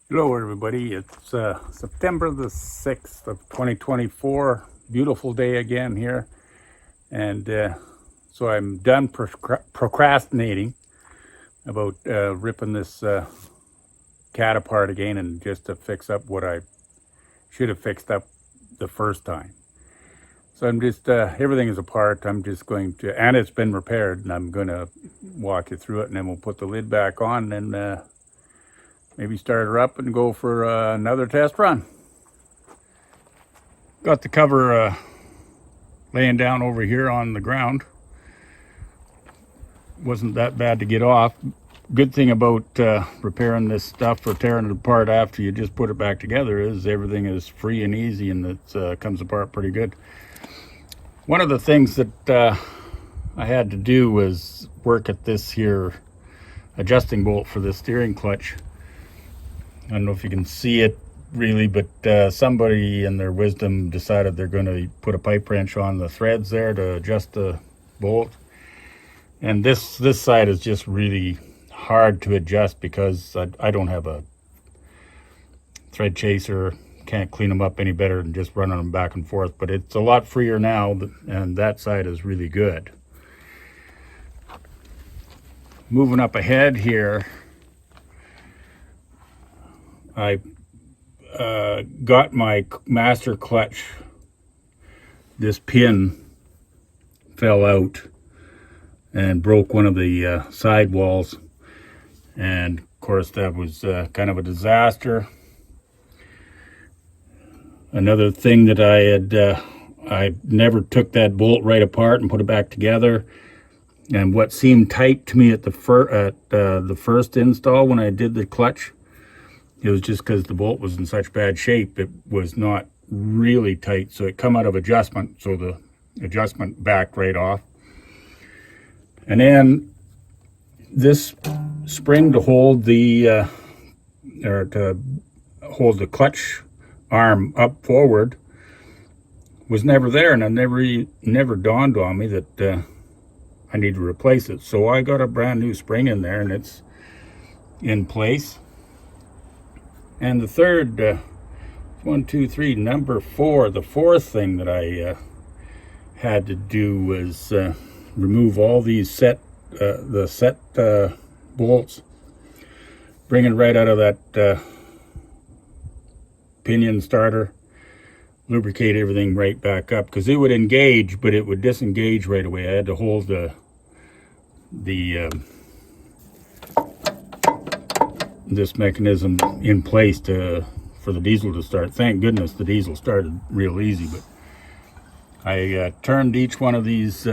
Hello everybody, it's September the 6th of 2024, beautiful day again here, and so I'm done procrastinating about ripping this cat apart again and just to fix up what I should have fixed up the first time. So I'm just, everything is apart, I'm just going to, and it's been repaired, and I'm going to walk you through it, and then we'll put the lid back on and maybe start her up and go for another test run. Got the cover laying down over here on the ground. Wasn't that bad to get off. Good thing about repairing this stuff or tearing it apart after you just put it back together is everything is free and easy, and it comes apart pretty good. One of the things that I had to do was work at this here adjusting bolt for the steering clutch. I don't know if you can see it really, but somebody in their wisdom decided they're going to put a pipe wrench on the threads there to adjust the bolt. And this side is just really hard to adjust because I don't have a thread chaser, can't clean them up any better than just running them back and forth, but it's a lot freer now, and that side is really good. Moving up ahead here, I got my master clutch. This pin fell out and broke one of the side walls, and of course that was kind of a disaster. Another thing that I never took that bolt right apart and put it back together, and what seemed tight to me at the first install when I did the clutch, it was just because the bolt was in such bad shape. It was not really tight, so it come out of adjustment, so the adjustment backed right off. And then this spring to hold the clutch arm up forward was never there, and it never dawned on me that I need to replace it. So I got a brand new spring in there, and it's in place. And the third, number four, the fourth thing that I had to do was remove all these set bolts, bring it right out of that pinion starter, lubricate everything right back up, because it would engage, but it would disengage right away. I had to hold this mechanism in place for the diesel to start. Thank goodness the diesel started real easy, but I turned each one of these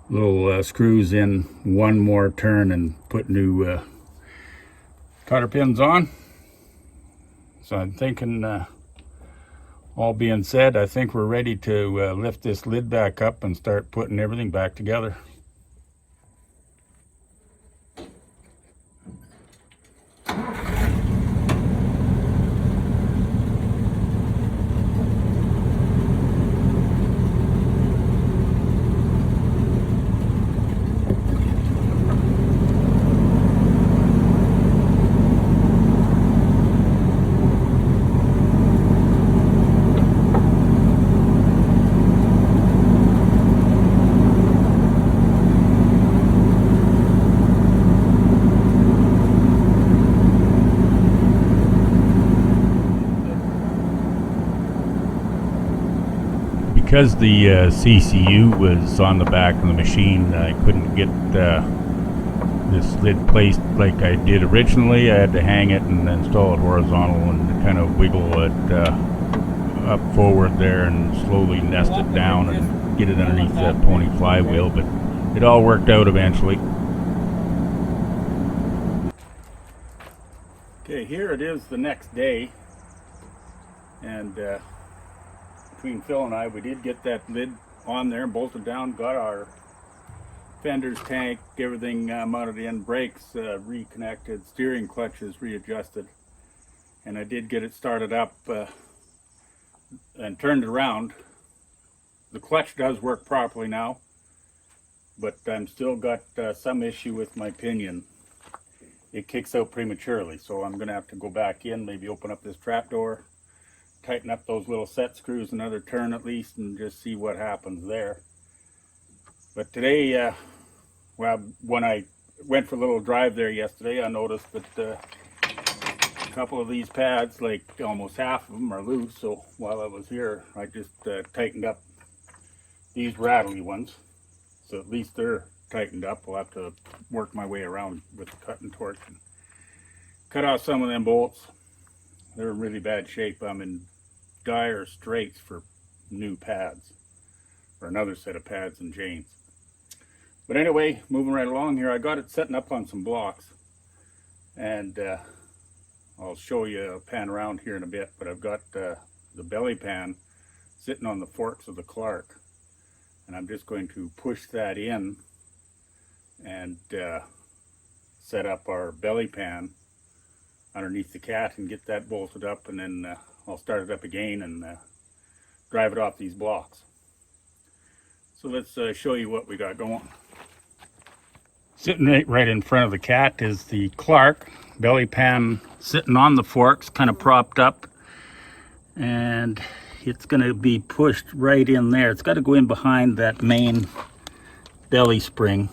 little screws in one more turn and put new cotter pins on. So I'm thinking, all being said, I think we're ready to lift this lid back up and start putting everything back together. Because the CCU was on the back of the machine, I couldn't get this lid placed like I did originally. I had to hang it and install it horizontal and kind of wiggle it up forward there and slowly nest it down and get it underneath that pony flywheel, but it all worked out eventually. Okay, here it is the next day, and between Phil and I, we did get that lid on there, bolted down, got our fenders tanked, everything mounted in, brakes reconnected, steering clutches readjusted, and I did get it started up and turned it around. The clutch does work properly now, but I'm still got some issue with my pinion. it kicks out prematurely. So I'm gonna have to go back in, maybe open up this trap door, tighten up those little set screws another turn at least, and just see what happens there. But today, well, when I went for a little drive there yesterday, I noticed that a couple of these pads, like almost half of them, are loose. So while I was here, I just tightened up these rattly ones. So at least they're tightened up. We'll have to work my way around with the cutting torch and cut off some of them bolts. They're in really bad shape. I'm in dire straits for new pads, or another set of pads and chains. But anyway, moving right along here, I got it setting up on some blocks, and I'll show you a pan around here in a bit. But I've got the belly pan sitting on the forks of the Clark, and I'm just going to push that in and set up our belly pan underneath the cat and get that bolted up, and then I'll start it up again and drive it off these blocks. So let's show you what we got going. Sitting right in front of the cat is the Clark belly pan, sitting on the forks, kind of propped up, and it's going to be pushed right in there. It's got to go in behind that main belly spring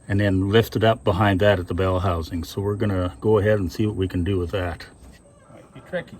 and then lift it up behind that at the bell housing. So we're going to go ahead and see what we can do with that. Might be tricky.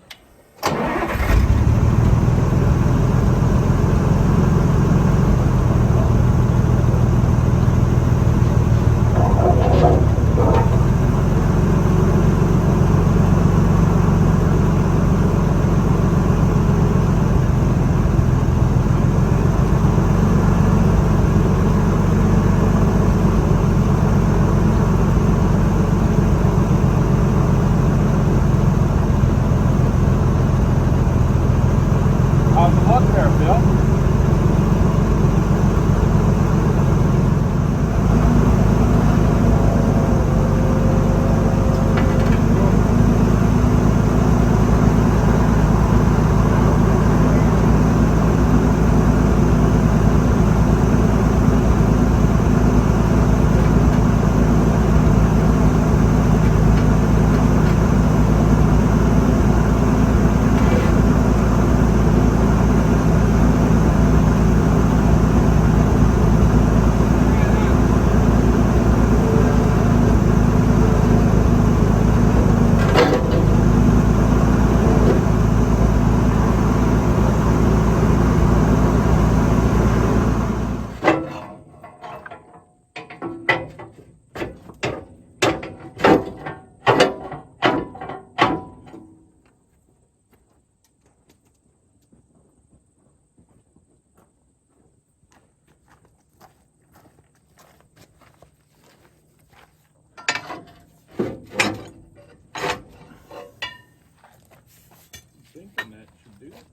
Thinking that should do it.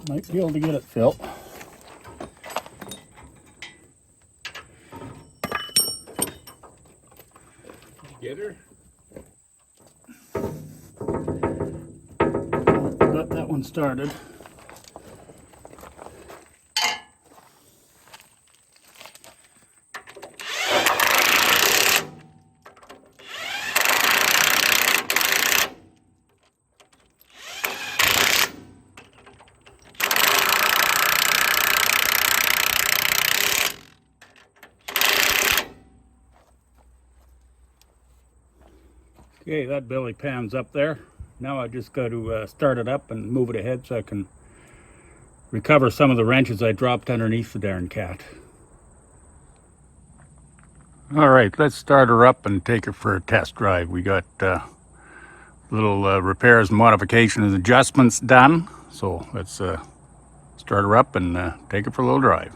Might be able to get it, Phil. Get her? Got that one started. Okay, that belly pan's up there. Now I just got to start it up and move it ahead so I can recover some of the wrenches I dropped underneath the darn cat. All right, let's start her up and take her for a test drive. We got little repairs, modifications, and adjustments done. So let's start her up and take it for a little drive.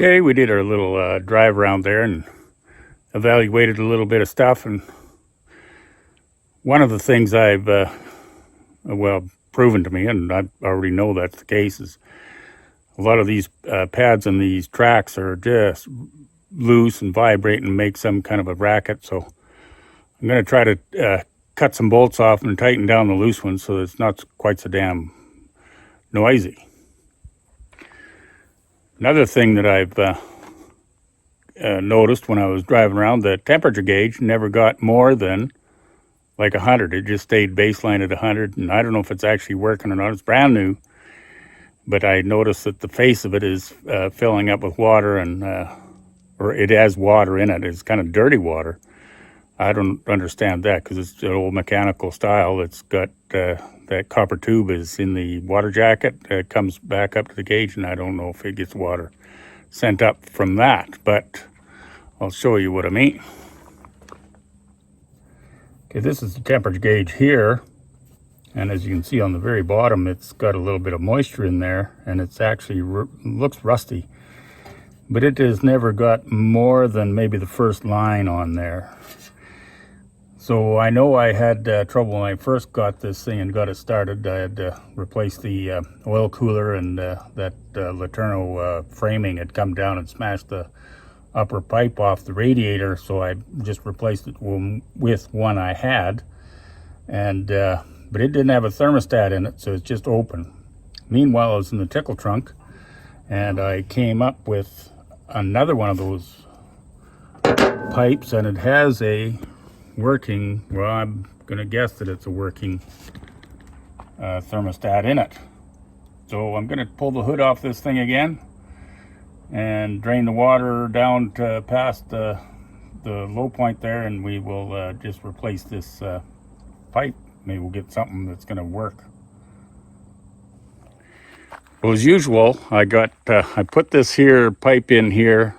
Okay, we did our little drive around there and evaluated a little bit of stuff. And one of the things I've, proven to me, and I already know that's the case, is a lot of these pads on these tracks are just loose and vibrate and make some kind of a racket. So I'm going to try to cut some bolts off and tighten down the loose ones so it's not quite so damn noisy. Another thing that I've noticed when I was driving around, the temperature gauge never got more than like 100. It just stayed baseline at 100, and I don't know if it's actually working or not. It's brand new, but I noticed that the face of it is filling up with water, and or it has water in it. It's kind of dirty water. I don't understand that because it's an old mechanical style. It's got that copper tube is in the water jacket. It comes back up to the gauge, and I don't know if it gets water sent up from that, but I'll show you what I mean. Okay, this is the temperature gauge here, and as you can see on the very bottom, it's got a little bit of moisture in there, and it's actually looks rusty, but it has never got more than maybe the first line on there. So I know I had trouble when I first got this thing and got it started. I had to replace the oil cooler, and that Laterno framing had come down and smashed the upper pipe off the radiator, so I just replaced it with one I had, and but it didn't have a thermostat in it, so it's just open. Meanwhile, I was in the tickle trunk, and I came up with another one of those pipes, and it has a working, well, I'm gonna guess that it's a working thermostat in it. So I'm gonna pull the hood off this thing again and drain the water down to past the low point there, and we will just replace this pipe. Maybe we'll get something that's gonna work. Well, as usual, I put this here pipe in here,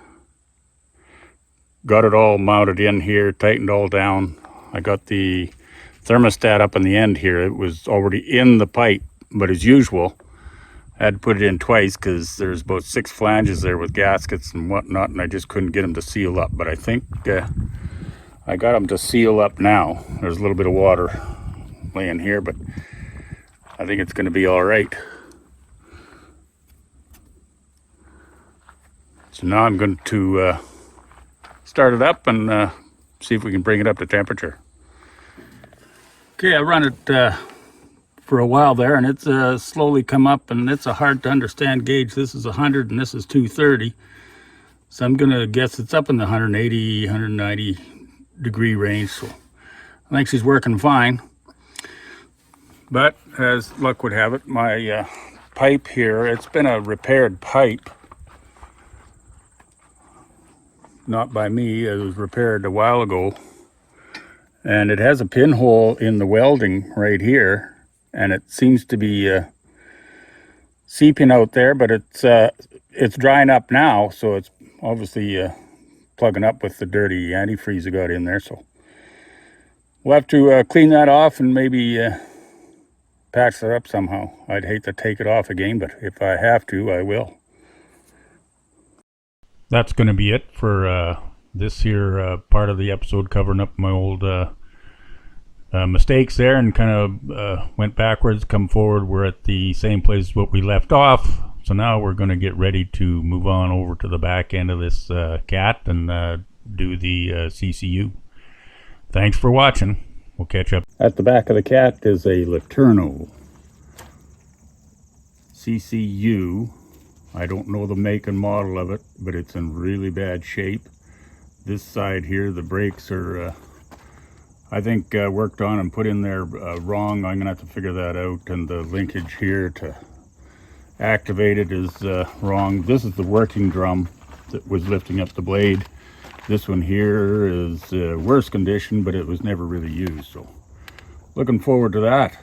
got it all mounted in here, tightened all down. I got the thermostat up in the end here. It was already in the pipe, but as usual, I had to put it in twice because there's about 6 flanges there with gaskets and whatnot, and I just couldn't get them to seal up. But I think I got them to seal up now. There's a little bit of water laying here, but I think it's going to be all right. So now I'm going to start it up and see if we can bring it up to temperature. Okay, I run it for a while there, and it's slowly come up, and it's a hard to understand gauge. This is 100 and this is 230, so I'm gonna guess it's up in the 180, 190 degree range. So I think she's working fine, but as luck would have it, my pipe here, it's been a repaired pipe. Not by me, it was repaired a while ago, and it has a pinhole in the welding right here, and it seems to be seeping out there, but it's drying up now, so it's obviously plugging up with the dirty antifreeze I got in there. So we'll have to clean that off and maybe patch that up somehow. I'd hate to take it off again, but if I have to, I will. That's going to be it for this here part of the episode, covering up my old mistakes there, and kind of went backwards, come forward. We're at the same place as what we left off. So now we're going to get ready to move on over to the back end of this cat and do the CCU. Thanks for watching. We'll catch up. At the back of the cat is a Laterno CCU. I don't know the make and model of it, but it's in really bad shape. This side here, the brakes are, I think, worked on and put in there wrong. I'm gonna have to figure that out. And the linkage here to activate it is wrong. This is the working drum that was lifting up the blade. This one here is worse condition, but it was never really used. So looking forward to that.